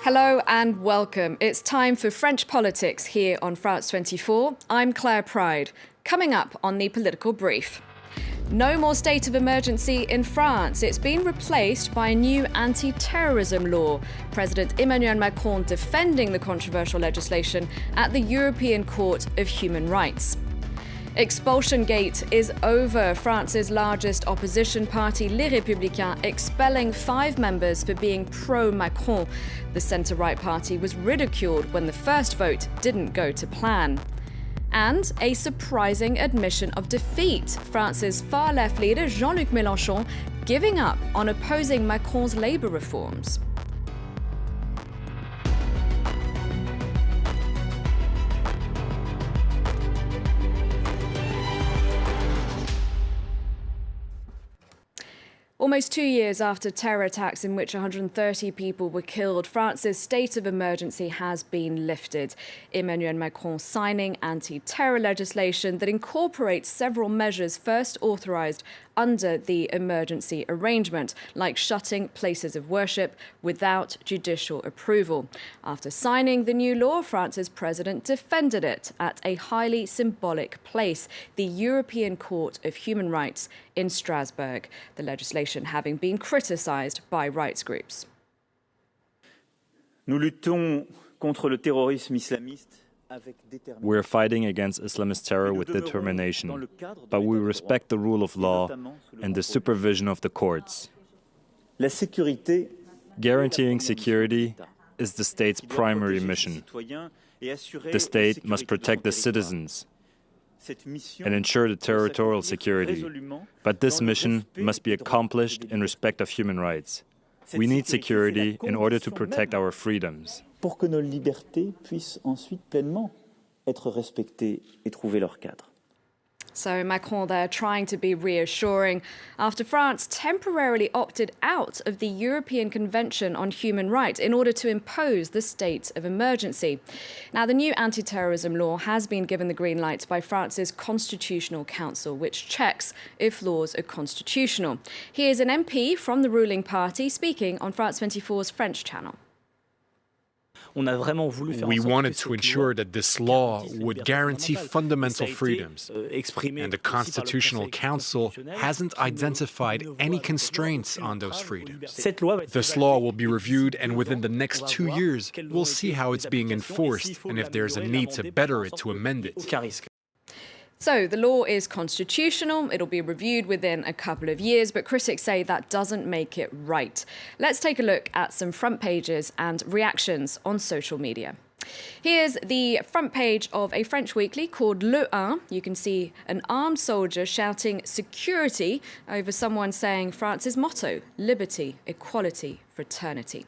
Hello and welcome. It's time for French politics here on France 24. I'm Claire Pride. Coming up on the political brief. No more state of emergency in France. It's been replaced by a new anti-terrorism law. President Emmanuel Macron defending the controversial legislation at the European Court of Human Rights. Expulsion gate is over. France's largest opposition party, Les Républicains, expelling 5 members for being pro-Macron. The centre-right party was ridiculed when the first vote didn't go to plan. And a surprising admission of defeat. France's far-left leader, Jean-Luc Mélenchon, giving up on opposing Macron's labour reforms. Almost 2 years after terror attacks in which 130 people were killed, France's state of emergency has been lifted. Emmanuel Macron signing anti-terror legislation that incorporates several measures first authorised under the emergency arrangement, like shutting places of worship without judicial approval. After signing the new law, France's president defended it at a highly symbolic place, the European Court of Human Rights in Strasbourg, the legislation having been criticised by rights groups. Nous luttons contre le terrorisme islamiste. We're fighting against Islamist terror with determination, but we respect the rule of law and the supervision of the courts. Guaranteeing security is the state's primary mission. The state must protect the citizens and ensure the territorial security, but this mission must be accomplished in respect of human rights. We need security in order to protect our freedoms. Pour que nos libertés puissent ensuite pleinement être respectées et trouver leur cadre. So Macron there trying to be reassuring after France temporarily opted out of the European Convention on Human Rights in order to impose the state of emergency. Now, the new anti-terrorism law has been given the green light by France's Constitutional Council, which checks if laws are constitutional. Here's an MP from the ruling party speaking on France 24's French channel. We wanted to ensure that this law would guarantee fundamental freedoms, and the Constitutional Council hasn't identified any constraints on those freedoms. This law will be reviewed, and within the next 2 years, we'll see how it's being enforced and if there's a need to better it, to amend it. So the law is constitutional, it'll be reviewed within a couple of years, but critics say that doesn't make it right. Let's take a look at some front pages and reactions on social media. Here's the front page of a French weekly called Le 1. You can see an armed soldier shouting security over someone saying France's motto, liberty, equality, fraternity.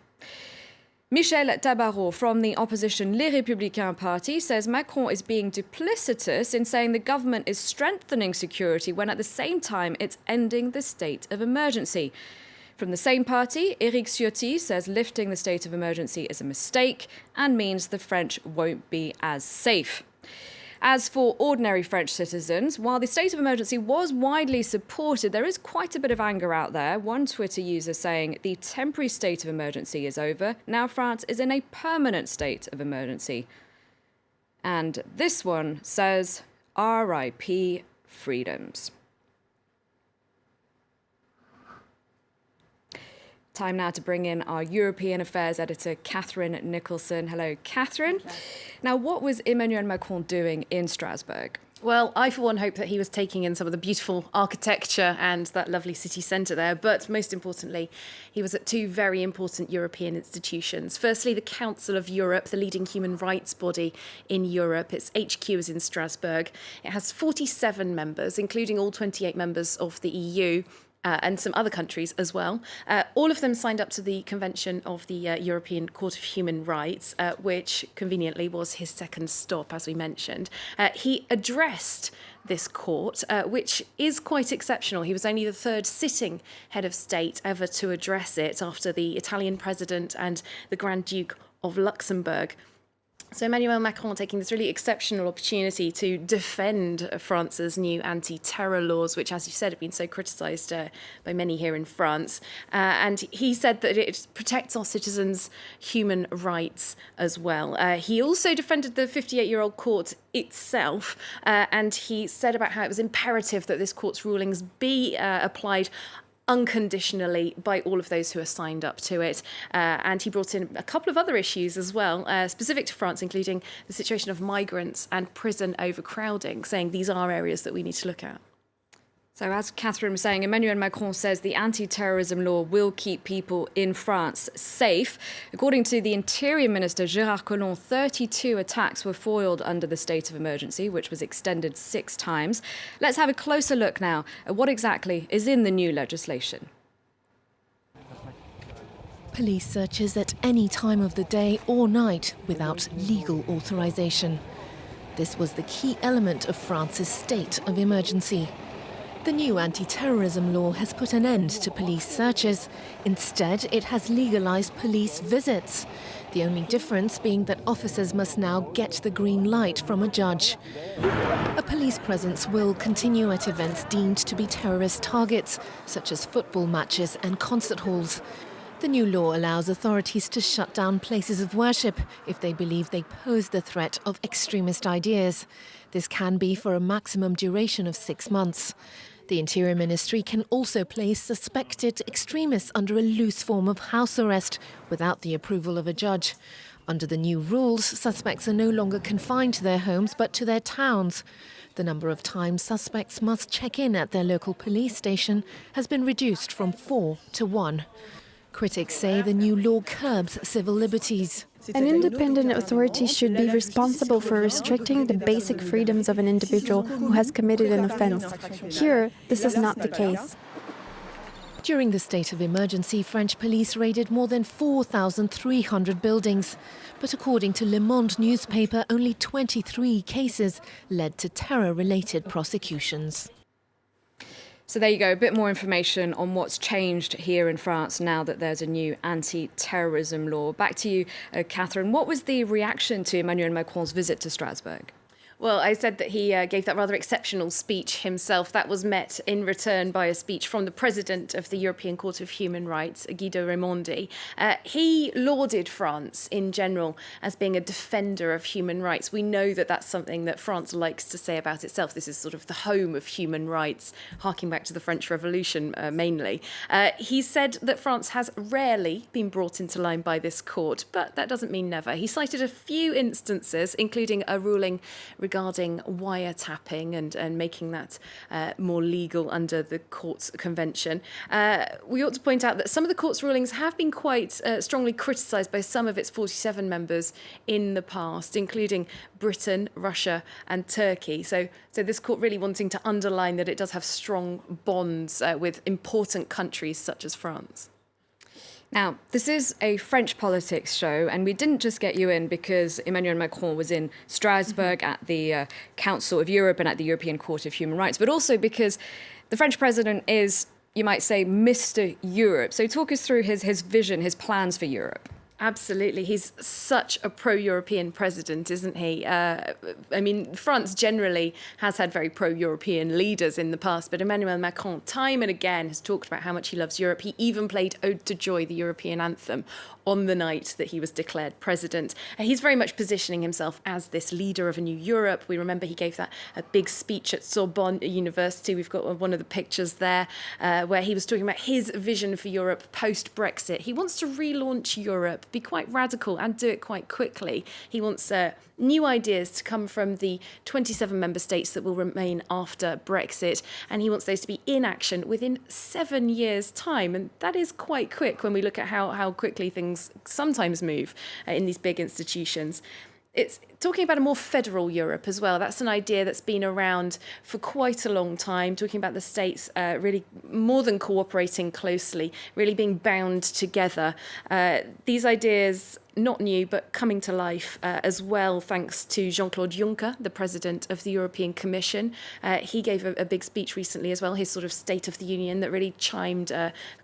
Michel Tabarot from the opposition Les Républicains party says Macron is being duplicitous in saying the government is strengthening security when at the same time it's ending the state of emergency. From the same party, Éric Ciotti says lifting the state of emergency is a mistake and means the French won't be as safe. As for ordinary French citizens, while the state of emergency was widely supported, there is quite a bit of anger out there. One Twitter user saying the temporary state of emergency is over. Now France is in a permanent state of emergency. And this one says, RIP freedoms. Time now to bring in our European Affairs editor, Catherine Nicholson. Hello, Catherine. Now, what was Emmanuel Macron doing in Strasbourg? Well, I, for one, hope that he was taking in some of the beautiful architecture and that lovely city centre there. But most importantly, he was at 2 very important European institutions. Firstly, the Council of Europe, the leading human rights body in Europe. Its HQ is in Strasbourg. It has 47 members, including all 28 members of the EU. And some other countries as well. All of them signed up to the Convention of the European Court of Human Rights, which conveniently was his second stop, as we mentioned. He addressed this court, which is quite exceptional. He was only the 3rd sitting head of state ever to address it after the Italian president and the Grand Duke of Luxembourg. So Emmanuel Macron taking this really exceptional opportunity to defend France's new anti-terror laws, which, as you said, have been so criticised by many here in France. And he said that it protects our citizens' human rights as well. He also defended the 58-year-old court itself, and he said about how it was imperative that this court's rulings be applied unconditionally by all of those who are signed up to it. And he brought in a couple of other issues as well, specific to France, including the situation of migrants and prison overcrowding, saying these are areas that we need to look at. So as Catherine was saying, Emmanuel Macron says the anti-terrorism law will keep people in France safe. According to the Interior Minister, Gérard Collomb, 32 attacks were foiled under the state of emergency, which was extended 6 times. Let's have a closer look now at what exactly is in the new legislation. Police searches at any time of the day or night without legal authorization. This was the key element of France's state of emergency. The new anti-terrorism law has put an end to police searches. Instead, it has legalized police visits. The only difference being that officers must now get the green light from a judge. A police presence will continue at events deemed to be terrorist targets, such as football matches and concert halls. The new law allows authorities to shut down places of worship if they believe they pose the threat of extremist ideas. This can be for a maximum duration of 6 months. The Interior Ministry can also place suspected extremists under a loose form of house arrest without the approval of a judge. Under the new rules, suspects are no longer confined to their homes but to their towns. The number of times suspects must check in at their local police station has been reduced from 4 to 1. Critics say the new law curbs civil liberties. An independent authority should be responsible for restricting the basic freedoms of an individual who has committed an offence. Here, this is not the case. During the state of emergency, French police raided more than 4,300 buildings. But according to Le Monde newspaper, only 23 cases led to terror-related prosecutions. So there you go, a bit more information on what's changed here in France now that there's a new anti-terrorism law. Back to you, Catherine. What was the reaction to Emmanuel Macron's visit to Strasbourg? Well, I said that he gave that rather exceptional speech himself. That was met in return by a speech from the president of the European Court of Human Rights, Guido Raimondi. He lauded France in general as being a defender of human rights. We know that that's something that France likes to say about itself. This is sort of the home of human rights, harking back to the French Revolution mainly. He said that France has rarely been brought into line by this court, but that doesn't mean never. He cited a few instances, including a ruling regarding wiretapping and making that more legal under the court's convention. We ought to point out that some of the court's rulings have been quite strongly criticised by some of its 47 members in the past, including Britain, Russia and Turkey. So this court really wanting to underline that it does have strong bonds with important countries such as France. Now, this is a French politics show, and we didn't just get you in because Emmanuel Macron was in Strasbourg at the Council of Europe and at the European Court of Human Rights, but also because the French president is, you might say, Mr. Europe. So talk us through his vision, his plans for Europe. Absolutely. He's such a pro-European president, isn't he? I mean, France generally has had very pro-European leaders in the past, but Emmanuel Macron, time and again, has talked about how much he loves Europe. He even played Ode to Joy, the European anthem, on the night that he was declared president. He's very much positioning himself as this leader of a new Europe. We remember he gave that a big speech at Sorbonne University. We've got one of the pictures there where he was talking about his vision for Europe post-Brexit. He wants to relaunch Europe, be quite radical and do it quite quickly. He wants new ideas to come from the 27 member states that will remain after Brexit, and he wants those to be in action within 7 years' time. And that is quite quick when we look at how quickly things sometimes move in these big institutions. It's talking about a more federal Europe as well. That's an idea that's been around for quite a long time, talking about the states really more than cooperating closely, really being bound together. These ideas not new, but coming to life as well, thanks to Jean-Claude Juncker, the president of the European Commission. He gave a big speech recently as well, his sort of State of the Union, that really chimed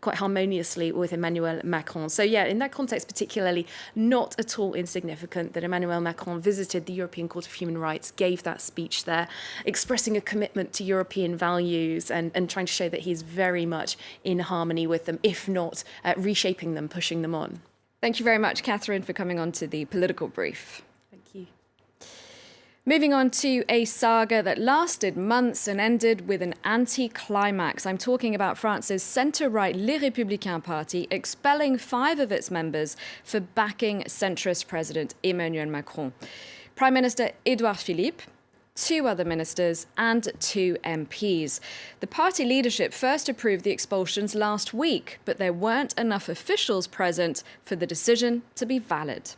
quite harmoniously with Emmanuel Macron. So yeah, in that context particularly, not at all insignificant that Emmanuel Macron visited the European Court of Human Rights, gave that speech there, expressing a commitment to European values and trying to show that he's very much in harmony with them, if not reshaping them, pushing them on. Thank you very much, Catherine, for coming on to the Political Brief. Thank you. Moving on to a saga that lasted months and ended with an anti-climax. I'm talking about France's centre-right Les Républicains party expelling 5 of its members for backing centrist President Emmanuel Macron. Prime Minister Édouard Philippe, 2 other ministers and 2 MPs. The party leadership first approved the expulsions last week, but there weren't enough officials present for the decision to be valid.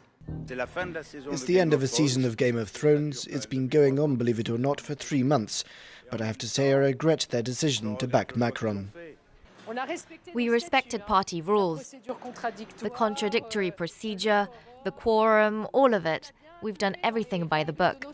It's the end of a season of Game of Thrones. It's been going on, believe it or not, for 3 months. But I have to say I regret their decision to back Macron. We respected party rules, the contradictory procedure, the quorum, all of it. We've done everything by the book.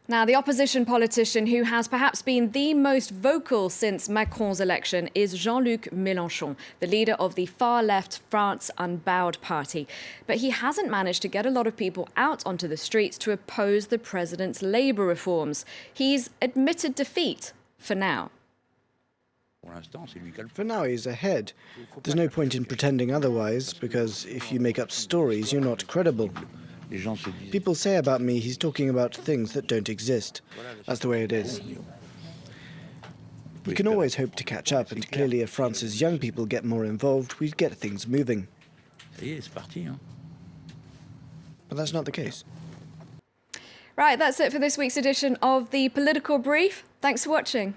Now, the opposition politician who has perhaps been the most vocal since Macron's election is Jean-Luc Mélenchon, the leader of the far-left France Unbowed party. But he hasn't managed to get a lot of people out onto the streets to oppose the president's labour reforms. He's admitted defeat for now. For now, he's ahead. There's no point in pretending otherwise, because if you make up stories, you're not credible. People say about me he's talking about things that don't exist. That's the way it is. We can always hope to catch up, and clearly if France's young people get more involved, we'd get things moving. But that's not the case. Right, that's it for this week's edition of the Political Brief. Thanks for watching.